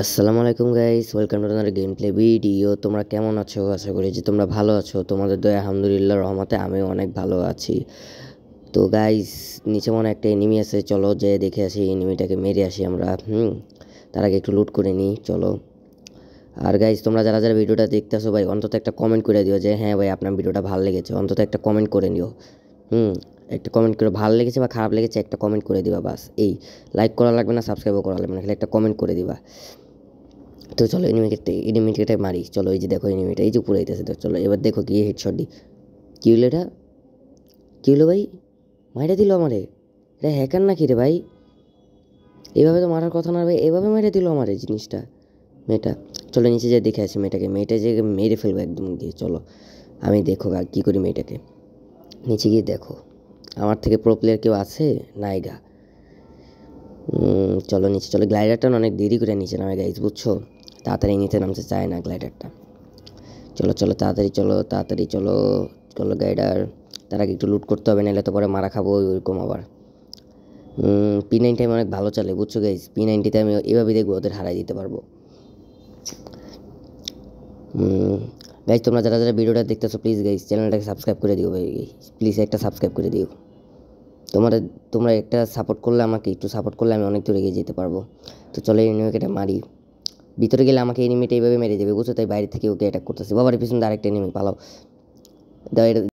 আসসালামু আলাইকুম guys, welcome to another game play video. তোমরা কেমন আছো? আশা করি যে তোমরা ভালো আছো। তোমাদের দয়া আলহামদুলিল্লাহ রহমতে আমিও অনেক ভালো আছি। তো গাইস, নিচে মনে একটা এনিমি আছে, চলো যে দেখে আসি, এনিমিটাকে মেরে আসি আমরা। তার আগে একটু লুট করে নিই, চলো। আর গাইস, তোমরা যারা যারা ভিডিওটা দেখতেছো ভাই, অন্তত একটা কমেন্ট করে দিও যে হ্যাঁ ভাই আপনার ভিডিওটা ভালো লেগেছে। অন্তত একটা কমেন্ট করে নিও। একটা কমেন্ট করে, ভালো লেগেছে বা খারাপ লেগেছে একটা কমেন্ট করে দিবা, বাস। এই লাইক করা লাগবে না, সাবস্ক্রাইবও করা লাগবে না, খালি একটা কমেন্ট করে দিবা। তো চলো এনিমিটাকে মারি। চলো, এই যে দেখো এনিমিটা এই যে উপরে আইতেছে। তো চলো এবার দেখো কি হেডশট দি। কী হলো এটা? কী হলো ভাই? মাইরা দিল আমারে। এটা হ্যাকার নাকি রে ভাই? এভাবে তো মারার কথা না ভাই, এভাবে মেরে দিল আমারে জিনিসটা, মেয়েটা। চলো নিচে যেয়ে দেখে আসি মেয়েটাকে। মেয়েটা যে মেরে ফেলবো একদম গিয়ে। চলো আমি দেখো কী করি মেয়েটাকে। নিচে গিয়ে দেখো আমার থেকে প্রো প্লেয়ার কেউ আছে? নাইগা। চলো নিচে চলো। গ্লাইডারটা অনেক দেরি করে নিচে নামে গাইজ, বুঝছো? তাড়াতাড়ি নিচে নামতে চায় না গ্লাইডারটা। চলো চলো তাড়াতাড়ি চলো, তাড়াতাড়ি চলো। চলো গাইডার, তার আগে একটু লুট করতে হবে, নাহলে তো পরে মারা খাবো ওইরকম আবার। P90 আমি অনেক ভালো চালে, বুঝছো গাইজ? P90তে আমি এভাবে দেখবো ওদের হারাই দিতে পারবো। গাইজ, তোমরা যারা যারা ভিডিওটা দেখতেছো প্লিজ গাইজ চ্যানেলটাকে সাবস্ক্রাইব করে দিও ভাই। প্লিজ একটা সাবস্ক্রাইব করে দিও। তোমরা একটা সাপোর্ট করলে, আমাকে একটু সাপোর্ট করলে আমি অনেক দূরে এগিয়ে যেতে পারবো। তো চলো এনিমিকে এটা মারি। ভিতরে গেলে আমাকে এনিমিটা এইভাবে মেরে দেবে, বুঝছো? তাই বাইরে থেকে ওকে অ্যাটাক করতেছে। বাবার পিছনে আরেকটা এনিমি, পালাও। দাও এটা।